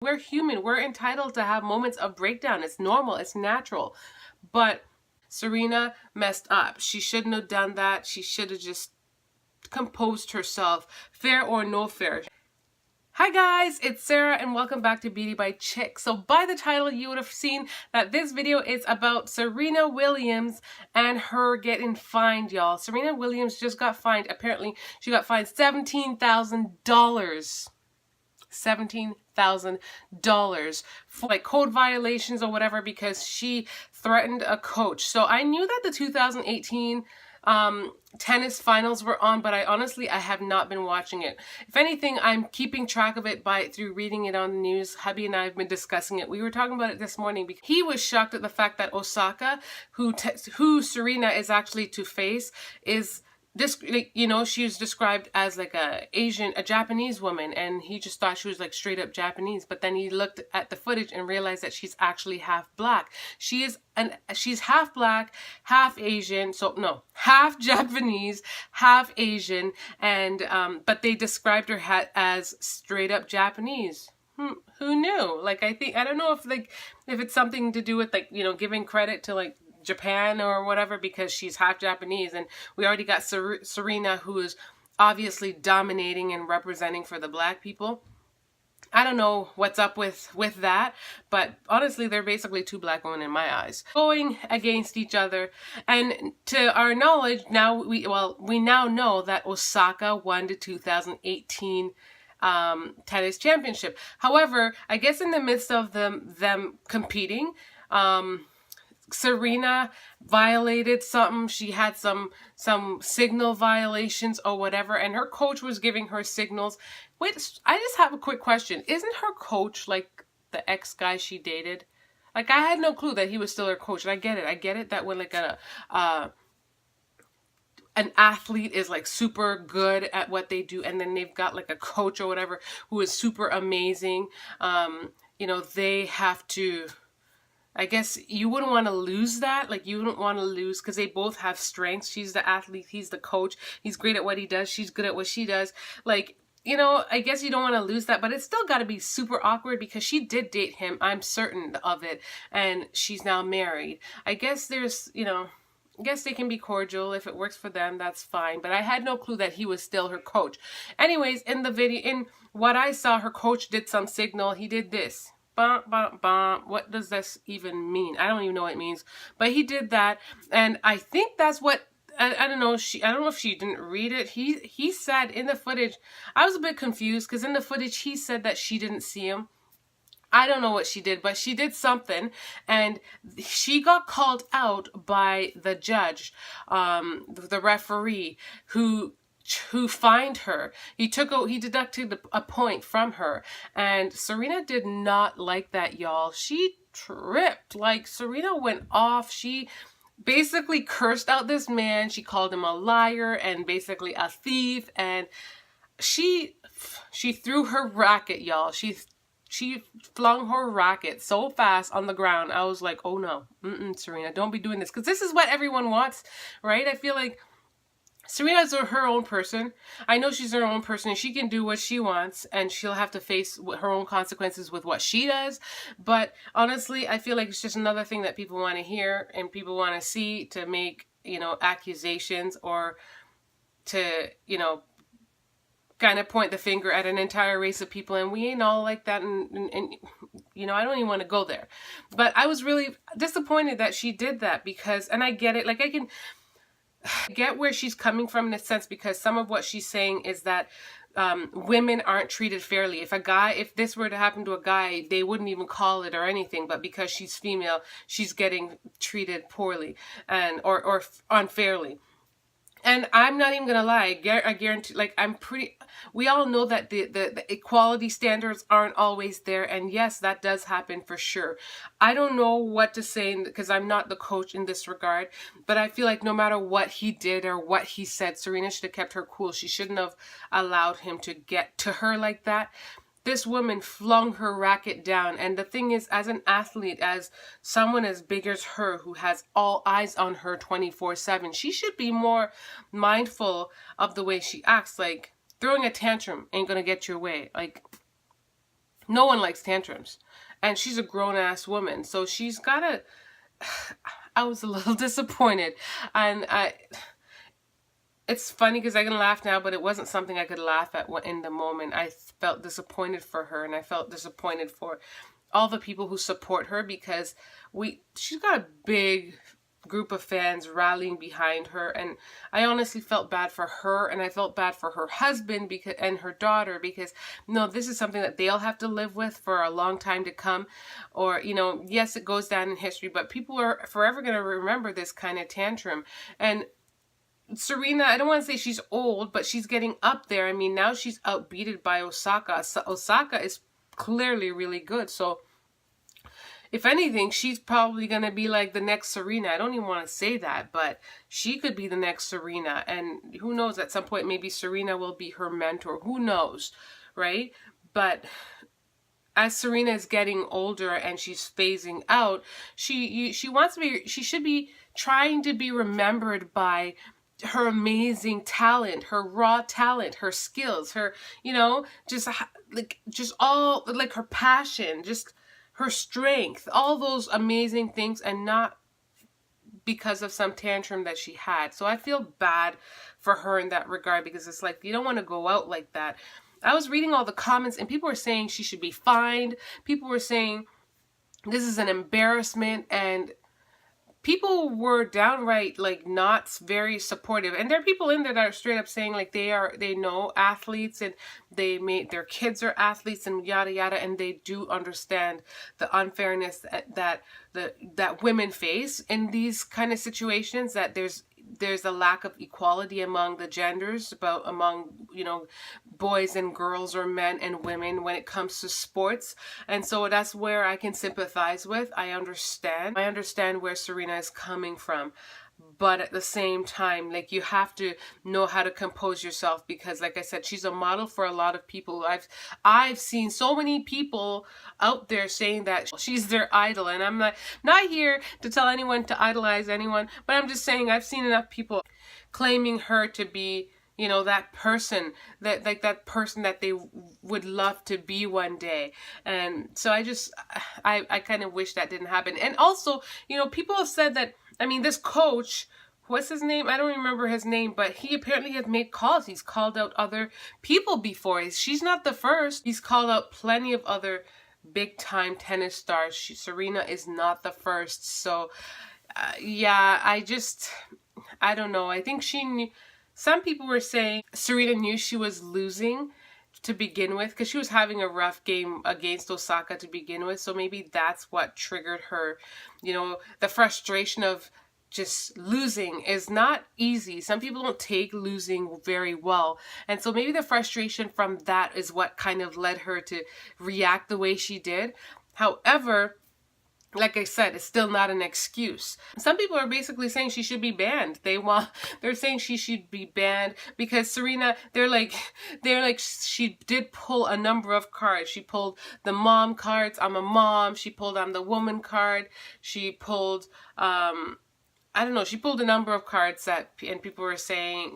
We're human. We're entitled to have moments of breakdown. It's normal. It's natural. But Serena messed up. She shouldn't have done that. She should have just composed herself, fair or no fair. Hi guys, it's Sarah and welcome back to Beauty by Chick. So by the title you would have seen that this video is about Serena Williams and her getting fined, y'all. Serena Williams just got fined. Apparently she got fined $17,000. $17,000 for like code violations or whatever because she threatened a coach. So I knew that the 2018 tennis finals were on, but I have not been watching it. If anything, I'm keeping track of it through reading it on the news. Hubby and I have been discussing it. We were talking about it this morning because he was shocked at the fact that Osaka, who Serena is actually to face, is this, like, you know, she was described as like a Japanese woman, and he just thought she was like straight up Japanese. But then he looked at the footage and realized that she's actually half black. She's half black, half Asian. So no, half Japanese, half Asian, and but they described her as straight up Japanese. Who knew? Like, I don't know if it's something to do with, like, you know, giving credit to like Japan or whatever, because she's half Japanese, and we already got Serena, who is obviously dominating and representing for the black people. I don't know what's up with that, but honestly, they're basically two black women in my eyes going against each other. And to our knowledge, now we now know that Osaka won the 2018 tennis championship. However, I guess in the midst of them competing, Serena violated something. She had some signal violations or whatever, and her coach was giving her signals. Wait, I just have a quick question. Isn't her coach like the ex guy she dated? Like, I had no clue that he was still her coach. And I get it that when like an athlete is like super good at what they do, and then they've got like a coach or whatever who is super amazing, you know, they have to, I guess you wouldn't want to lose that. Like, you wouldn't want to lose, because they both have strengths. She's the athlete, he's the coach. He's great at what he does, she's good at what she does. Like, you know, I guess you don't want to lose that, but it's still got to be super awkward because she did date him. I'm certain of it. And she's now married. I guess there's, you know, I guess they can be cordial. If it works for them, that's fine. But I had no clue that he was still her coach. Anyways, in the video, in what I saw, her coach did some signal. He did this. Bum, bum, bum. What does this even mean? I don't even know what it means. But he did that, and I think that's what, I don't know. I don't know if she didn't read it. He said in the footage, I was a bit confused because in the footage he said that she didn't see him. I don't know what she did, but she did something, and she got called out by the judge, the referee, who fined her. He deducted a point from her, and Serena did not like that, y'all. She tripped. Like, Serena went off. She basically cursed out this man. She called him a liar and basically a thief, and she threw her racket, y'all. She flung her racket so fast on the ground. I was like, oh no, Serena, don't be doing this, because this is what everyone wants, right? I feel like Serena's her own person. I know she's her own person, and she can do what she wants, and she'll have to face her own consequences with what she does. But honestly, I feel like it's just another thing that people want to hear and people want to see to make, you know, accusations, or to, you know, kind of point the finger at an entire race of people, and we ain't all like that, and you know, I don't even want to go there. But I was really disappointed that she did that, because, and I get it, like, I can get where she's coming from in a sense, because some of what she's saying is that women aren't treated fairly. If this were to happen to a guy, they wouldn't even call it or anything, but because she's female, she's getting treated poorly or unfairly. And I'm not even gonna lie, I guarantee, like, we all know that the equality standards aren't always there, and yes, that does happen for sure. I don't know what to say, because I'm not the coach in this regard, but I feel like no matter what he did or what he said, Serena should have kept her cool. She shouldn't have allowed him to get to her like that. This woman flung her racket down, and the thing is, as an athlete, as someone as big as her, who has all eyes on her 24/7, she should be more mindful of the way she acts. Like, throwing a tantrum ain't gonna get your way. Like, No one likes tantrums. And she's a grown-ass woman, so she's got to... I was a little disappointed. And it's funny because I can laugh now, but it wasn't something I could laugh at in the moment. I felt disappointed for her, and I felt disappointed for all the people who support her, because she's got a big group of fans rallying behind her, and I honestly felt bad for her, and I felt bad for her husband and her daughter, because this is something that they'll have to live with for a long time to come. Or yes, it goes down in history, but people are forever going to remember this kind of tantrum. And Serena, I don't want to say she's old, but she's getting up there. I mean, now she's outbeaten by Osaka. Osaka is clearly really good, so if anything, she's probably going to be like the next Serena. I don't even want to say that, but she could be the next Serena. And who knows, at some point, maybe Serena will be her mentor. Who knows, right? But as Serena is getting older and she's phasing out, she should be trying to be remembered by her amazing talent, her raw talent, her skills, her, just all, like, her passion, just her strength, all those amazing things, and not because of some tantrum that she had. So I feel bad for her in that regard, because it's like, you don't want to go out like that. I was reading all the comments, and people were saying she should be fined. People were saying this is an embarrassment, and people were downright like not very supportive. And there are people in there that are straight up saying like they know athletes, and their kids are athletes, and yada yada, and they do understand the unfairness that women face in these kind of situations, that there's a lack of equality among the genders, among boys and girls, or men and women, when it comes to sports. And so that's where I can sympathize with. I understand where Serena is coming from, but at the same time, like, you have to know how to compose yourself, because like I said, she's a model for a lot of people. I've seen so many people out there saying that she's their idol, and I'm not here to tell anyone to idolize anyone, but I'm just saying I've seen enough people claiming her to be that person that they would love to be one day. And so I kind of wish that didn't happen. And also, people have said that, I mean, this coach, what's his name? I don't remember his name, but he apparently has made calls. He's called out other people before. She's not the first. He's called out plenty of other big time tennis stars. Serena is not the first. So yeah, I don't know. I think she knew. Some people were saying Serena knew she was losing to begin with, because she was having a rough game against Osaka to begin with. So maybe that's what triggered her. The frustration of just losing is not easy. Some people don't take losing very well. And so maybe the frustration from that is what kind of led her to react the way she did. However, like I said, it's still not an excuse. Some people are basically saying she should be banned. They're saying she should be banned because Serena, they're like she did pull a number of cards. She pulled the mom cards, I'm a mom. She pulled I'm the woman card. She pulled I don't know, she pulled a number of cards and people were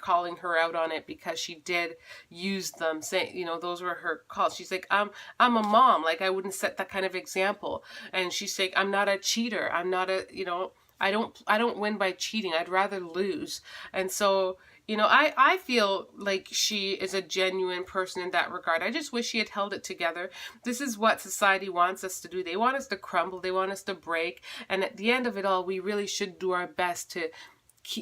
calling her out on it because she did use them, saying, those were her calls. She's like, I'm a mom, like I wouldn't set that kind of example. And she's like, I'm not a cheater. I'm not I don't win by cheating. I'd rather lose. And so, I feel like she is a genuine person in that regard. I just wish she had held it together. This is what society wants us to do. They want us to crumble. They want us to break. And at the end of it all, we really should do our best to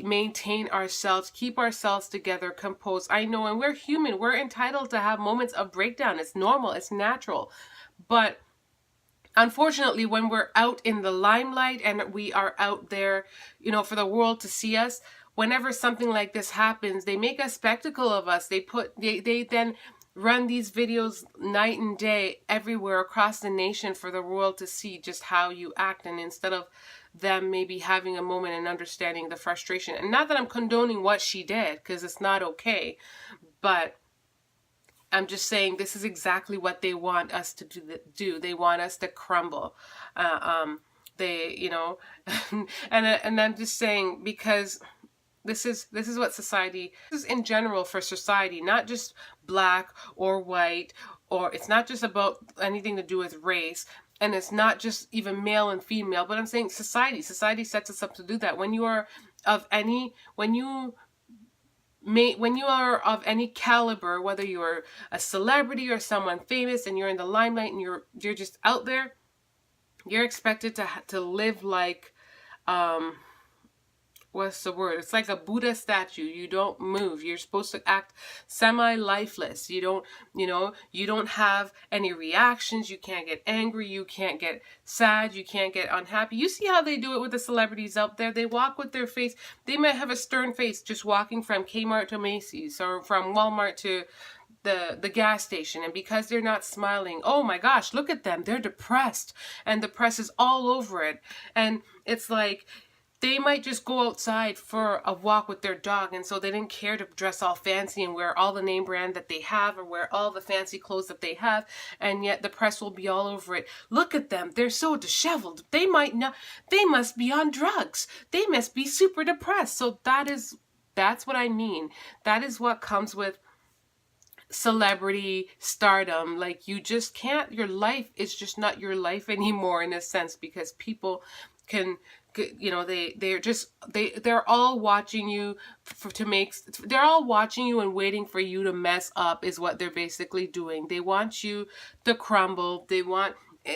maintain ourselves, keep ourselves together, composed. I know, and we're human. We're entitled to have moments of breakdown. It's normal. It's natural. But unfortunately, when we're out in the limelight and we are out there, for the world to see us, whenever something like this happens, they make a spectacle of us. They then run these videos night and day everywhere across the nation for the world to see just how you act. And instead of them maybe having a moment and understanding the frustration, and not that I'm condoning what she did, because it's not okay, but I'm just saying this is exactly what they want us to do. They want us to crumble. And I'm just saying, because this is what society, this is in general for society, not just black or white or it's not just about anything to do with race, and it's not just even male and female, but I'm saying society sets us up to do that. When you are of any caliber, whether you're a celebrity or someone famous and you're in the limelight and you're just out there, you're expected to live like what's the word? It's like a Buddha statue. You don't move. You're supposed to act semi-lifeless. You don't have any reactions. You can't get angry. You can't get sad. You can't get unhappy. You see how they do it with the celebrities out there? They walk with their face. They might have a stern face just walking from Kmart to Macy's or from Walmart to the gas station, and because they're not smiling, oh my gosh, look at them, they're depressed, and the press is all over it. And it's like they might just go outside for a walk with their dog, and so they didn't care to dress all fancy and wear all the name brand that they have or wear all the fancy clothes that they have, and yet the press will be all over it. Look at them, they're so disheveled. They must be on drugs. They must be super depressed. So that's what I mean. That is what comes with celebrity stardom. Like, you just can't, your life is just not your life anymore, in a sense, because people can, they're all watching you they're all watching you and waiting for you to mess up, is what they're basically doing. They want you to crumble.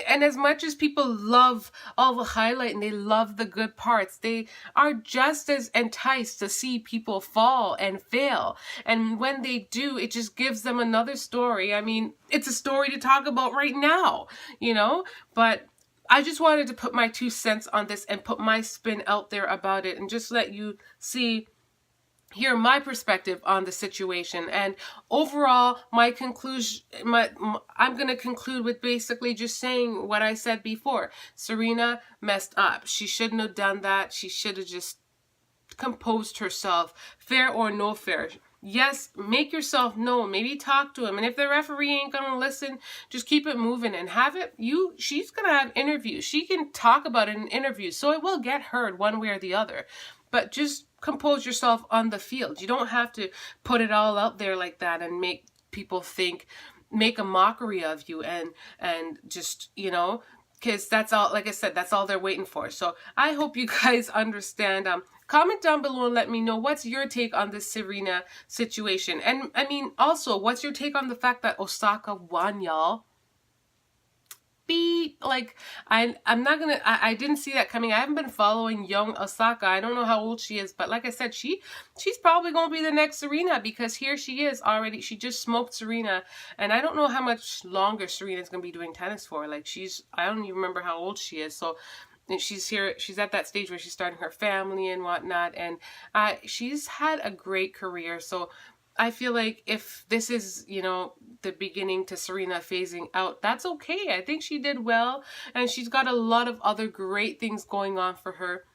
And as much as people love all the highlight and they love the good parts, they are just as enticed to see people fall and fail. And when they do, it just gives them another story. I mean, it's a story to talk about right now, but I just wanted to put my 2 cents on this and put my spin out there about it and just let you hear my perspective on the situation. And overall, my conclusion, I'm going to conclude with basically just saying what I said before. Serena messed up. She shouldn't have done that. She should have just composed herself, fair or no fair. Yes, make yourself known. Maybe talk to him. And if the referee ain't going to listen, just keep it moving and have it. She's going to have interviews. She can talk about it in interviews. So it will get heard one way or the other. But just compose yourself on the field. You don't have to put it all out there like that and make people make a mockery of you and just, because that's all, like I said, that's all they're waiting for. So I hope you guys understand. Comment down below and let me know what's your take on this Serena situation. And I mean, also, what's your take on the fact that Osaka won, y'all? I didn't see that coming. I haven't been following young Osaka. I don't know how old she is, but like I said, she's probably going to be the next Serena, because here she is already. She just smoked Serena, and I don't know how much longer Serena's going to be doing tennis for. Like, I don't even remember how old she is. So she's at that stage where she's starting her family and whatnot, and she's had a great career. So I feel like if this is, the beginning to Serena phasing out, that's okay. I think she did well, and she's got a lot of other great things going on for her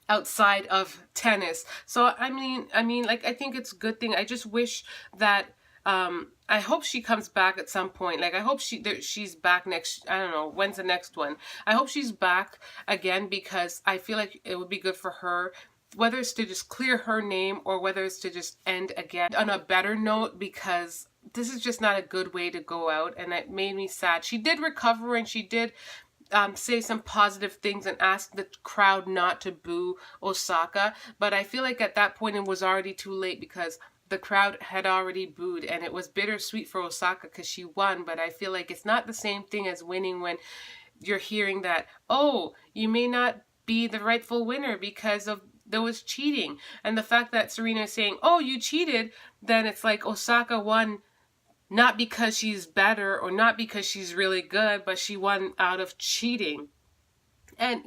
outside of tennis. So I mean, I think it's a good thing. I just wish that I hope she comes back at some point. Like, I hope she's back next, I don't know, when's the next one? I hope she's back again, because I feel like it would be good for her, whether it's to just clear her name or whether it's to just end again on a better note, because this is just not a good way to go out, and it made me sad. She did recover, and she did say some positive things and ask the crowd not to boo Osaka, but I feel like at that point it was already too late, because the crowd had already booed, and it was bittersweet for Osaka because she won. But I feel like it's not the same thing as winning when you're hearing that, oh, you may not be the rightful winner because there was cheating. And the fact that Serena is saying, oh, you cheated, then it's like Osaka won not because she's better or not because she's really good, but she won out of cheating. And,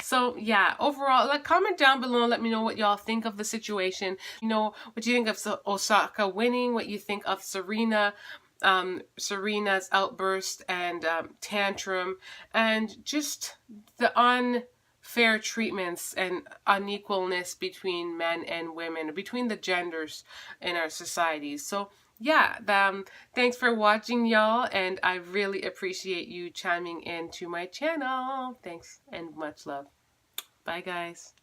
so yeah, overall, comment down below and let me know what y'all think of the situation. What you think of Osaka winning, what you think of Serena's outburst and tantrum, and just the unfair treatments and unequalness between men and women, between the genders in our societies. So yeah, thanks for watching, y'all, and I really appreciate you chiming into my channel. Thanks and much love. Bye, guys.